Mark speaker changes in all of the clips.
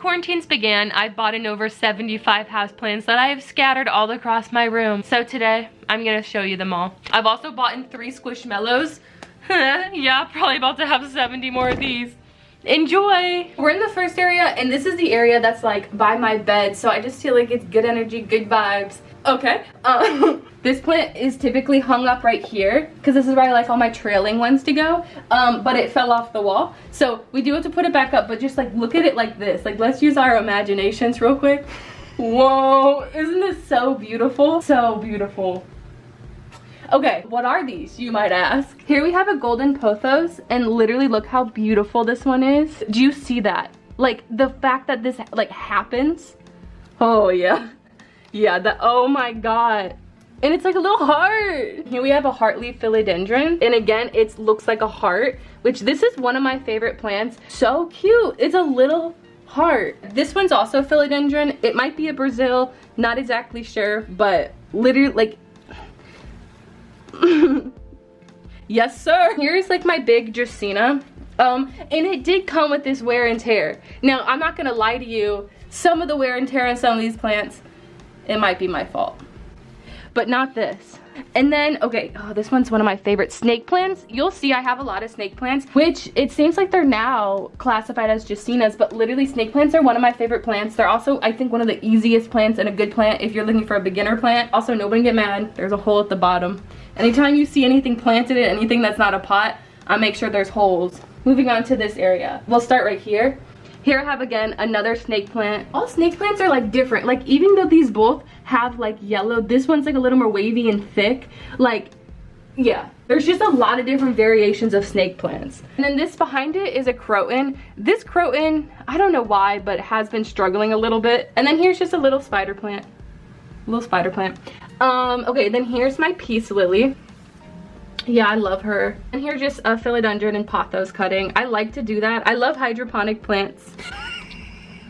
Speaker 1: quarantines began, I've bought in over 75 houseplants that I have scattered all across my room. So today, I'm gonna show you them all. I've also bought in 3 squishmallows. Yeah, probably about to have 70 more of these. Enjoy! We're in the first area, and this is the area that's like by my bed, so I just feel like it's good energy, good vibes. Okay, this plant is typically hung up right here, because this is where I like all my trailing ones to go, but it fell off the wall. So we do have to put it back up, but just like look at it like this. Like, let's use our imaginations real quick. Whoa, isn't this so beautiful? So beautiful. Okay, what are these, you might ask? Here we have a golden pothos, and literally look how beautiful this one is. Do you see that? Like, the fact that this like happens. Oh yeah. Yeah, oh my god. And it's like a little heart. Here we have a Hartley Philodendron, and again, it looks like a heart, which this is one of my favorite plants. So cute. It's a little heart. This one's also philodendron. It might be a Brazil, not exactly sure, but literally like yes sir. Here's like my big Dracaena, and it did come with this wear and tear. Now I'm not gonna lie to you, some of the wear and tear on some of these plants, it might be my fault, but not this. And then, okay, oh, this one's one of my favorite snake plants. You'll see I have a lot of snake plants, which it seems like they're now classified as Dracaenas, but literally snake plants are one of my favorite plants. They're also, I think, one of the easiest plants and a good plant if you're looking for a beginner plant. Also, nobody get mad, there's a hole at the bottom. Anytime you see anything planted in anything that's not a pot, I make sure there's holes. Moving on to this area. We'll start right here. Here I have, again, another snake plant. All snake plants are like different. Like, even though these both have like yellow, this one's like a little more wavy and thick. Like, yeah, there's just a lot of different variations of snake plants. And then this behind it is a croton. This croton, I don't know why, but has been struggling a little bit. And then here's just a little spider plant. Okay, then here's my peace lily. Yeah, I love her. And here's just a philodendron and pothos cutting. I like to do that. I love hydroponic plants.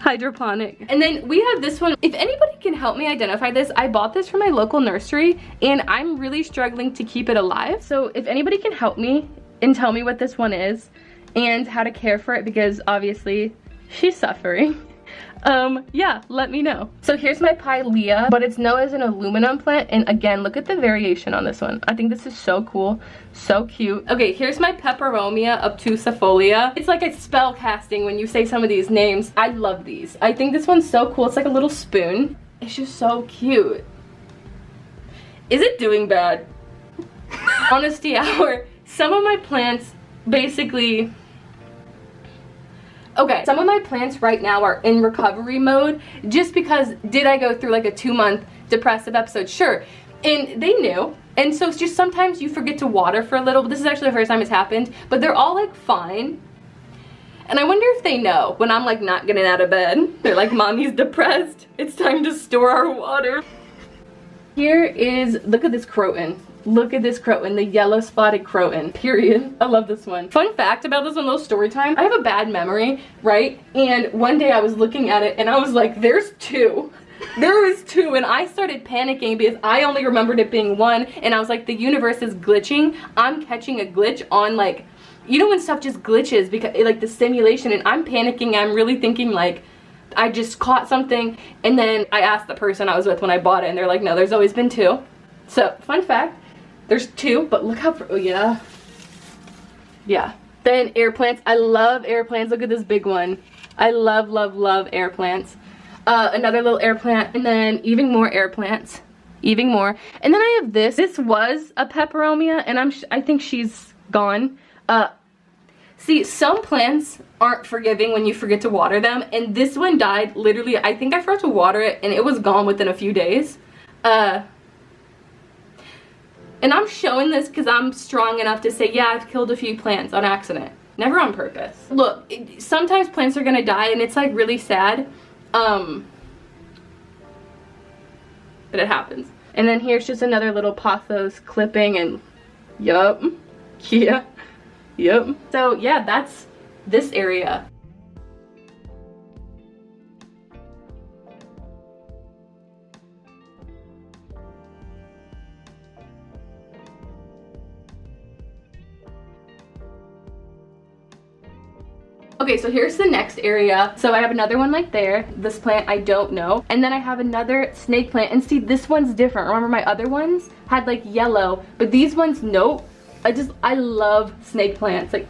Speaker 1: Hydroponic. And then we have this one. If anybody can help me identify this, I bought this from my local nursery and I'm really struggling to keep it alive. So if anybody can help me and tell me what this one is and how to care for it, because obviously she's suffering. Yeah, let me know. So here's my Pilea, but it's known as an aluminum plant, and again, look at the variation on this one. I think this is so cool, so cute. Okay, here's my Peperomia Obtusifolia. It's like a spell casting when you say some of these names. I love these. I think this one's so cool. It's like a little spoon. It's just so cute. Is it doing bad? Honesty hour. Some of my plants basically... Okay, some of my plants right now are in recovery mode just because did I go through like a 2-month depressive episode? Sure. And they knew. And so it's just sometimes you forget to water for a little. This is actually the first time it's happened, but they're all like fine. And I wonder if they know when I'm like not getting out of bed. They're like, mommy's depressed. It's time to store our water. Here is, look at this croton. Look at this croton, the yellow spotted croton, period. I love this one. Fun fact about this one, little story time. I have a bad memory, right? And one day I was looking at it and I was like, there's 2. There was 2, and I started panicking because I only remembered it being 1, and I was like, the universe is glitching. I'm catching a glitch on like, you know when stuff just glitches because like the simulation, and I'm panicking. I'm really thinking like, I just caught something, and then I asked the person I was with when I bought it, and they're like, no, there's always been 2. So, fun fact. There's 2, but look how, oh yeah. Yeah. Then air plants. I love air plants. Look at this big one. I love, love, love air plants. Another little air plant, and then even more air plants. Even more. And then I have this. This was a Peperomia, and I think she's gone. See, some plants aren't forgiving when you forget to water them, and this one died literally, I think I forgot to water it, and it was gone within a few days. And I'm showing this because I'm strong enough to say, yeah, I've killed a few plants on accident. Never on purpose. Look, sometimes plants are gonna die and it's like really sad. But it happens. And then here's just another little pothos clipping, and yup. Yeah. Yep. So yeah, that's this area. Okay, so here's the next area. So I have another one like there. This plant I don't know. And then I have another snake plant. And see, this one's different. Remember my other ones had like yellow, but these ones, nope. I love snake plants. Like,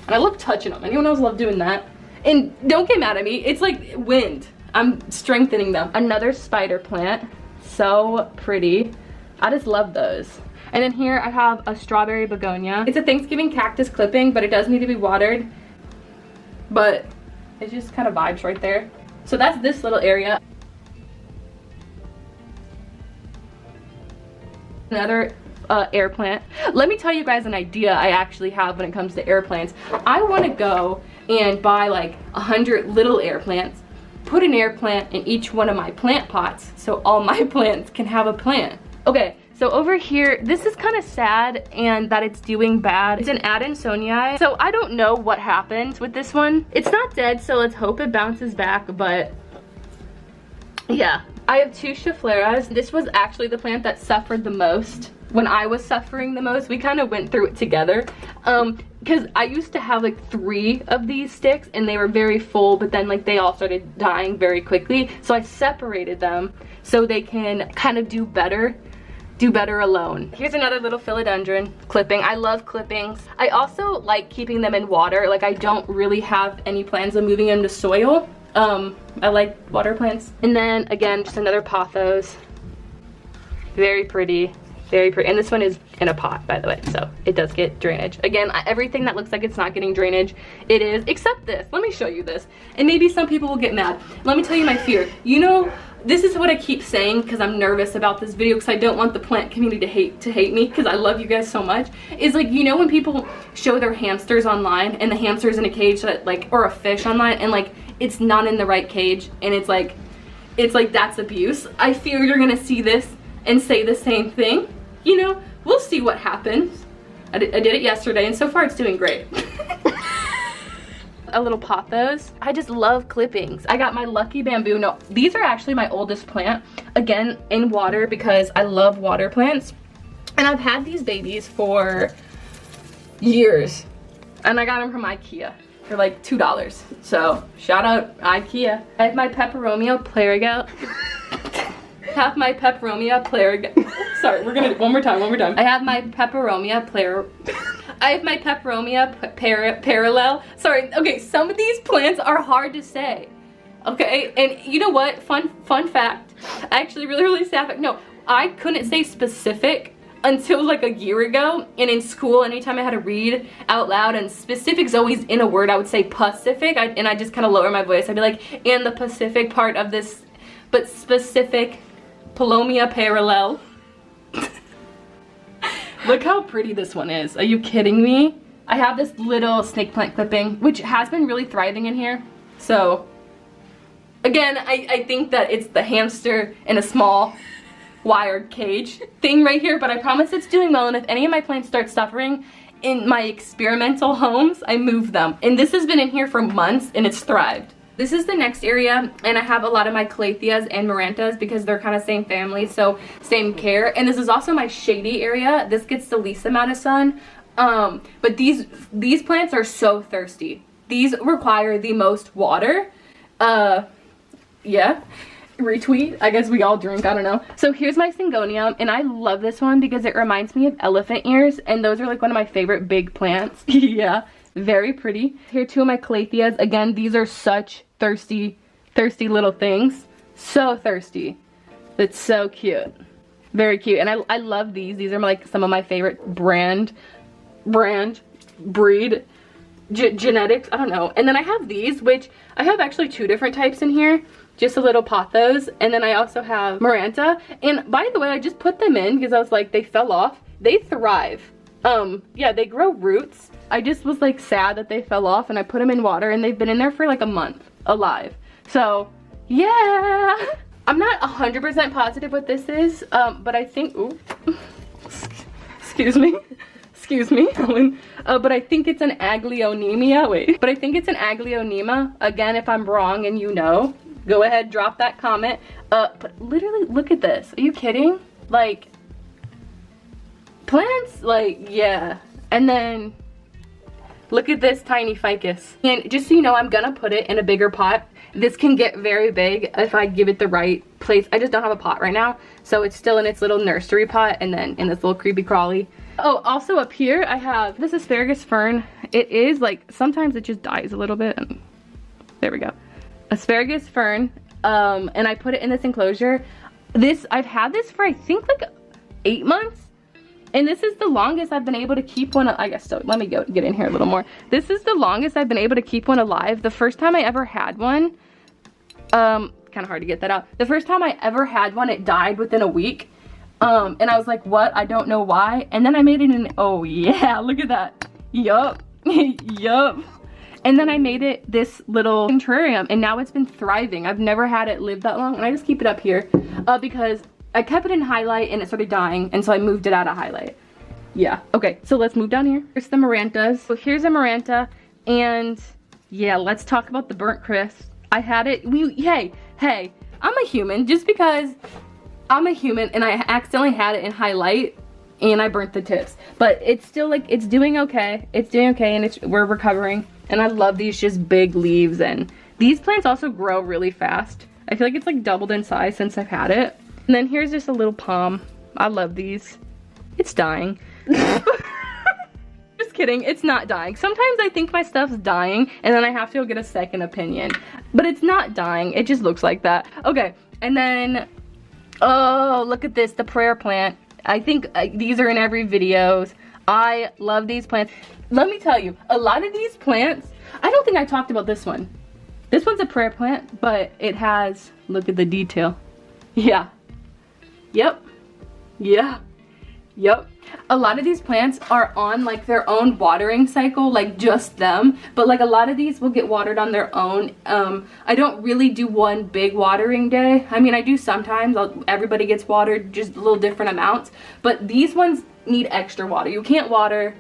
Speaker 1: and I love touching them. Anyone else love doing that? And don't get mad at me. It's like wind. I'm strengthening them. Another spider plant. So pretty. I just love those. And then here I have a strawberry begonia. It's a Thanksgiving cactus clipping, but it does need to be watered. But it just kind of vibes right there. So that's this little area. Another air plant. Let me tell you guys an idea I actually have when it comes to air plants. I want to go and buy like 100 little air plants, put an air plant in each one of my plant pots so all my plants can have a plant. Okay, so over here, this is kind of sad and that it's doing bad. It's an Adansonii. So I don't know what happens with this one. It's not dead, so let's hope it bounces back, but yeah. I have 2 Shafleras. This was actually the plant that suffered the most. When I was suffering the most, we kind of went through it together. Because I used to have like 3 of these sticks and they were very full, but then like they all started dying very quickly. So I separated them so they can kind of do better alone. Here's another little philodendron clipping. I love clippings. I also like keeping them in water. Like I don't really have any plans of moving them to soil. I like water plants. And then again, just another pothos. Very pretty, very pretty. And this one is in a pot, by the way, so it does get drainage. Again, everything that looks like it's not getting drainage, it is, except this. Let me show you this. And maybe some people will get mad. Let me tell you my fear. You know, this is what I keep saying because I'm nervous about this video because I don't want the plant community to hate me because I love you guys so much. Is like, you know when people show their hamsters online and the hamster's in a cage that like, or a fish online and like it's not in the right cage and it's like that's abuse. I fear you're gonna see this and say the same thing. You know, we'll see what happens. I did it yesterday and so far it's doing great. A little pothos. I just love clippings. I got my lucky bamboo. No, these are actually my oldest plant. Again, in water because I love water plants. And I've had these babies for years. And I got them from Ikea for like $2. So shout out Ikea. I have my Peperomia Obtusifolia. Sorry, we're gonna one more time. I have my Peperomia parallel. Sorry, okay, some of these plants are hard to say. Okay, and you know what? Fun fact. Actually, really sad fact. No, I couldn't say specific until like a year ago. And in school, anytime I had to read out loud, and specific's always in a word, I would say Pacific. And I just kind of lower my voice. I'd be like, in the Pacific part of this, but specific. Peperomia parallel. Look how pretty this one is. Are you kidding me? I have this little snake plant clipping, which has been really thriving in here. So, again, I think that it's the hamster in a small wired cage thing right here, but I promise it's doing well. And if any of my plants start suffering in my experimental homes, I move them. And this has been in here for months and it's thrived. This is the next area, and I have a lot of my Calatheas and Marantas because they're kind of same family, so same care. And this is also my shady area. This gets the least amount of sun. But these plants are so thirsty. These require the most water. Yeah. Retweet. I guess we all drink. I don't know. So here's my Syngonium, and I love this one because it reminds me of elephant ears, and those are like one of my favorite big plants. Yeah. Very pretty. Here are 2 of my Calatheas. Again, these are such thirsty little things. So thirsty. It's so cute. Very cute. And I love these. These are like some of my favorite breed, genetics. I don't know. And then I have these, which I have actually 2 different types in here. Just a little pothos. And then I also have Maranta. And by the way, I just put them in because I was like, they fell off. They thrive. Yeah, they grow roots. I just was like sad that they fell off and I put them in water and they've been in there for like a month alive. So yeah, I'm not 100% positive what this is, but I think, ooh, excuse me, Ellen. But I think it's an Aglaonema, wait. But I think it's an Aglaonema. Again, if I'm wrong and you know, go ahead, drop that comment. But literally, look at this. Are you kidding? Like, plants, like, yeah. And then Look at this tiny ficus. And just so you know, I'm gonna put it in a bigger pot. This can get very big if I give it the right place. I just don't have a pot right now, so it's still in its little nursery pot and then in this little creepy crawly. Oh, also up here I have this asparagus fern. It is like, sometimes it just dies a little bit. There we go. Asparagus fern, and I put it in this enclosure. I've had this for I think like 8 months. And this is the longest I've been able to keep one, I guess, so let me get in here a little more. This is the longest I've been able to keep one alive. The first time I ever had one, kind of hard to get that out. The first time I ever had one, it died within a week. And I was like, what? I don't know why. And then I made it in, oh yeah, look at that. Yup, yup. And then I made it this little terrarium, and now it's been thriving. I've never had it live that long, and I just keep it up here because I kept it in highlight and it started dying, and so I moved it out of highlight. Yeah, okay, so let's move down here. Here's the Marantas. So here's a Maranta, and yeah, let's talk about the burnt crisp. I had it, hey, I'm a human. Just because I'm a human and I accidentally had it in highlight and I burnt the tips. But it's still like, it's doing okay. It's doing okay, and we're recovering. And I love these just big leaves, and these plants also grow really fast. I feel like it's like doubled in size since I've had it. And then here's just a little palm. I love these. It's dying. Just kidding, it's not dying. Sometimes I think my stuff's dying and then I have to go get a second opinion. But it's not dying, it just looks like that. Okay, and then, oh, look at this, the prayer plant. I think these are in every videos. I love these plants. Let me tell you, a lot of these plants, I don't think I talked about this one. This one's a prayer plant, but it has, look at the detail. Yeah. Yep. Yeah. Yep. A lot of these plants are on like their own watering cycle, like just them, but like a lot of these will get watered on their own. I don't really do one big watering day. I mean, I do sometimes. Everybody gets watered, just a little different amounts, but these ones need extra water. You can't water.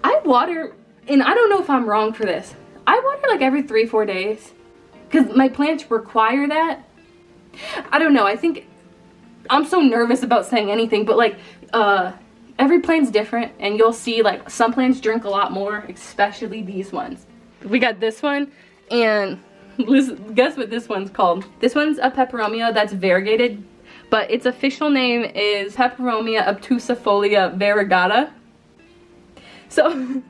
Speaker 1: I water, and I don't know if I'm wrong for this. I water like every 3-4 days because my plants require that. I don't know. I think I'm so nervous about saying anything, but like every plant's different, and you'll see like some plants drink a lot more, especially these ones. We got this one, and guess what this one's called? This one's a peperomia that's variegated, but its official name is Peperomia Obtusifolia variegata. So,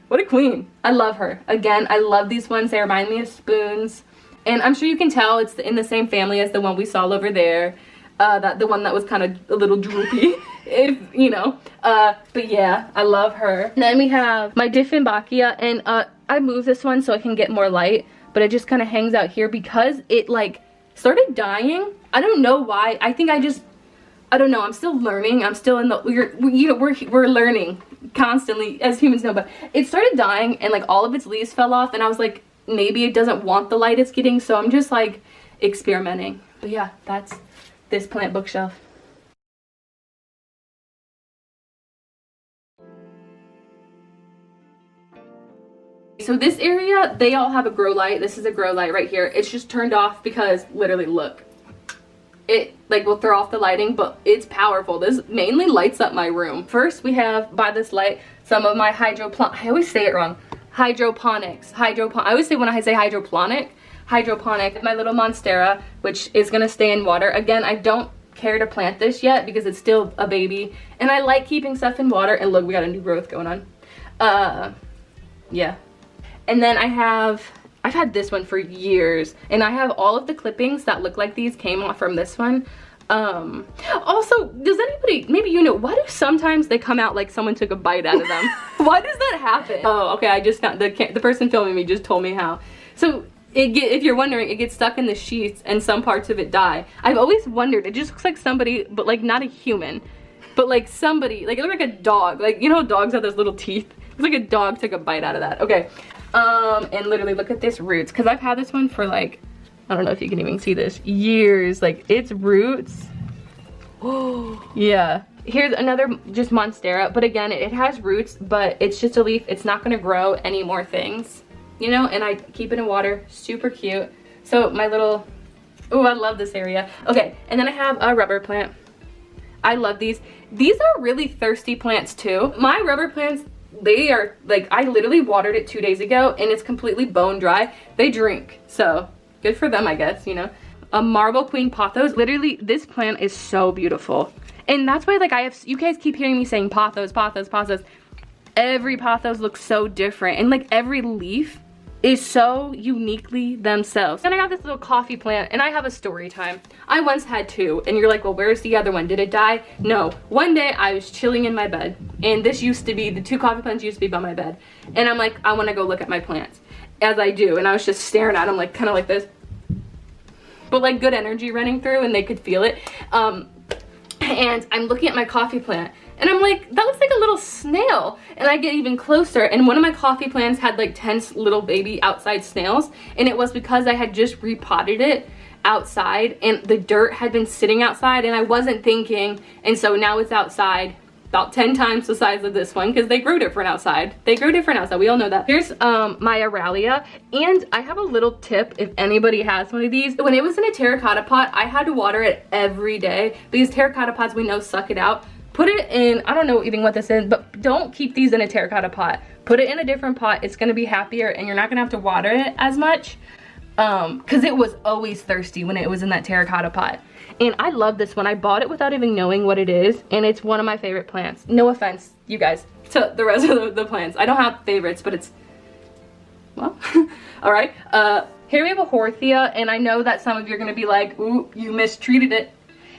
Speaker 1: what a queen. I love her. Again, I love these ones. They remind me of spoons. And I'm sure you can tell it's in the same family as the one we saw over there. The one that was kind of a little droopy, if you know. But yeah, I love her. And then we have my Dieffenbachia, and I moved this one so I can get more light, but it just kind of hangs out here because it like started dying. I don't know why. I think I don't know. I'm still learning. I'm still in the, we're learning constantly as humans know, but it started dying and like all of its leaves fell off, and I was like, maybe it doesn't want the light it's getting, so I'm just like experimenting. But yeah, that's this plant bookshelf. So this area, they all have a grow light. This is a grow light right here. It's just turned off because literally look, it like will throw off the lighting, but it's powerful. This mainly lights up my room. First we have by this light some of my I always say it wrong. Hydroponics. I always say when I say hydroponic, my little monstera, which is gonna stay in water. Again, I don't care to plant this yet because it's still a baby, and I like keeping stuff in water. And look, we got a new growth going on. Yeah. And then I've had this one for years, and I have all of the clippings that look like these came off from this one. Also, does anybody, maybe you know, why do sometimes they come out like someone took a bite out of them? Why does that happen? Oh, okay, I just got, the person filming me just told me how. So, if you're wondering, it gets stuck in the sheets and some parts of it die. I've always wondered, it just looks like somebody, but like not a human, but like somebody, like it looked like a dog. Like, you know how dogs have those little teeth? It's like a dog took a bite out of that. Okay, and literally look at this roots, because I've had this one for like, I don't know if you can even see this, years. Like its roots. Oh yeah. Here's another just monstera, but again, it has roots, but it's just a leaf. It's not gonna grow any more things, you know, and I keep it in water. Super cute. So my little, oh, I love this area. Okay, and then I have a rubber plant. I love these. These are really thirsty plants too. My rubber plants, they are like, I literally watered it 2 days ago and it's completely bone dry. They drink, so good for them, I guess, you know. A Marble Queen Pothos. Literally, this plant is so beautiful. And that's why, like, you guys keep hearing me saying Pothos, Pothos, Pothos. Every Pothos looks so different. And, like, every leaf is so uniquely themselves. And I got this little coffee plant, and I have a story time. I once had two, and you're like, well, where's the other one? Did it die? No. One day, I was chilling in my bed, and this used to be, the two coffee plants used to be by my bed. And I'm like, I want to go look at my plants. As I do, and I was just staring at them, like, kind of like this. But like good energy running through, and they could feel it. And I'm looking at my coffee plant, and I'm like, that looks like a little snail. And I get even closer, and one of my coffee plants had like 10 little baby outside snails, and it was because I had just repotted it outside, and the dirt had been sitting outside, and I wasn't thinking, and so now it's outside. About 10 times the size of this one, because they grow different outside. They grow different outside, we all know that. Here's my Aralia, and I have a little tip if anybody has one of these. When it was in a terracotta pot, I had to water it every day, because terracotta pots, we know, suck it out. Put it in, I don't know even what this is, but don't keep these in a terracotta pot. Put it in a different pot, it's gonna be happier, and you're not gonna have to water it as much, because it was always thirsty when it was in that terracotta pot. And I love this one. I bought it without even knowing what it is, and it's one of my favorite plants. No offense, you guys, to the rest of the plants. I don't have favorites, but it's, well, all right. Here we have a Horthia, and I know that some of you are gonna be like, ooh, you mistreated it,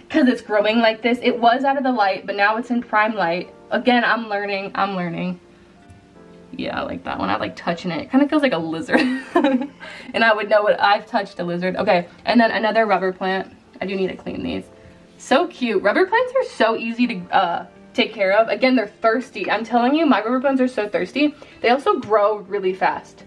Speaker 1: because it's growing like this. It was out of the light, but now it's in prime light. Again, I'm learning. Yeah, I like that one. I like touching it. It kind of feels like a lizard. And I would know what I've touched a lizard. Okay, and then another rubber plant. I do need to clean these. So cute. Rubber plants are so easy to take care of. Again, they're thirsty. I'm telling you, my rubber plants are so thirsty. They also grow really fast.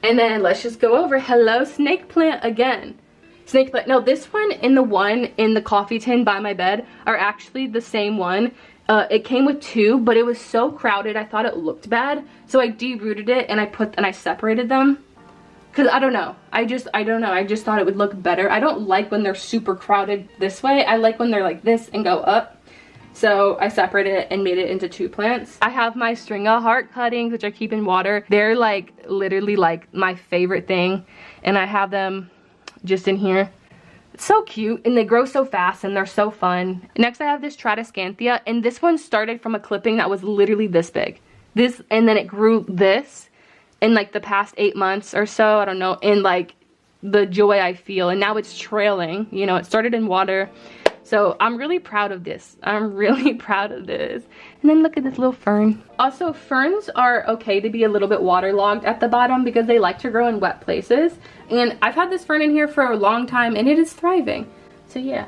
Speaker 1: And then let's just go over. Hello, snake plant again. Snake plant. No, this one and the one in the coffee tin by my bed are actually the same one. It came with two, but it was so crowded, I thought it looked bad. So I derooted it and I separated them. Cause I don't know, I don't know, I just thought it would look better. I don't like when they're super crowded this way. I like when they're like this and go up. So I separated it and made it into two plants. I have my Stringa heart cuttings, which I keep in water. They're like literally like my favorite thing. And I have them just in here. It's so cute, and they grow so fast, and they're so fun. Next I have this Tradescanthia, and this one started from a clipping that was literally this big. This, and then it grew this in like the past 8 months or so, I don't know, and like the joy I feel, and now it's trailing, you know, it started in water. So I'm really proud of this. I'm really proud of this. And then look at this little fern. Also, ferns are okay to be a little bit waterlogged at the bottom because they like to grow in wet places. And I've had this fern in here for a long time and it is thriving. So yeah.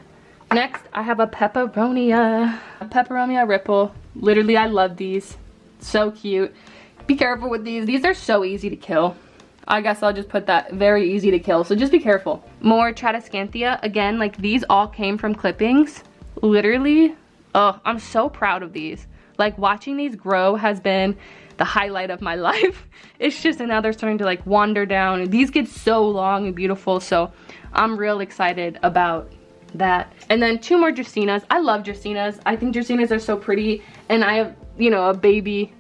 Speaker 1: Next, I have a Peperomia. A Peperomia ripple. Literally, I love these. So cute. Be careful with these. These are so easy to kill. I guess I'll just put that, very easy to kill, so just be careful. More Tradescanthia. Again, like these all came from clippings. Literally, oh, I'm so proud of these. Like watching these grow has been the highlight of my life. It's just, and now they're starting to like wander down. These get so long and beautiful, so I'm real excited about that. And then two more Dracaenas. I love Dracaenas. I think Dracaenas are so pretty, and I have, you know, a baby,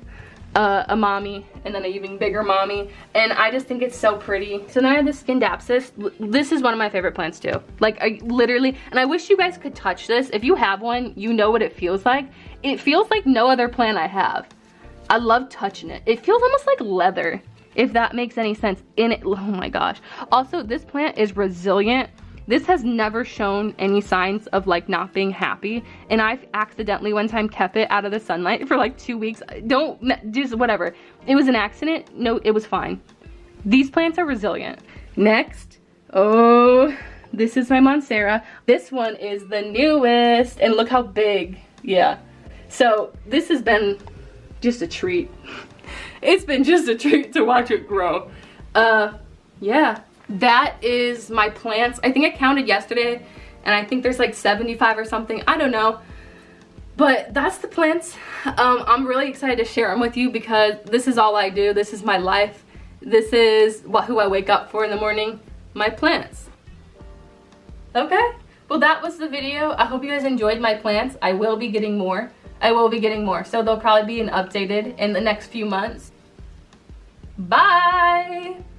Speaker 1: a mommy, and then an even bigger mommy, and I just think it's so pretty. So then I have this Scindapsus. This is one of my favorite plants too. Like I literally, and I wish you guys could touch this. If you have one, you know what it feels like. It feels like no other plant I have. I love touching it. It feels almost like leather, if that makes any sense. In it, oh my gosh. Also, this plant is resilient. This has never shown any signs of like not being happy, and I've accidentally one time kept it out of the sunlight for like 2 weeks. Don't, just whatever. It was an accident. No, it was fine. These plants are resilient. Next, oh, this is my Monstera. This one is the newest, and look how big. Yeah. So this has been just a treat. It's been just a treat to watch it grow. Yeah. That is my plants. I think I counted yesterday, and I think there's like 75 or something. I don't know. But that's the plants. I'm really excited to share them with you because this is all I do. This is my life. This is who I wake up for in the morning. My plants. Okay. Well, that was the video. I hope you guys enjoyed my plants. I will be getting more. I will be getting more. So they'll probably be updated in the next few months. Bye!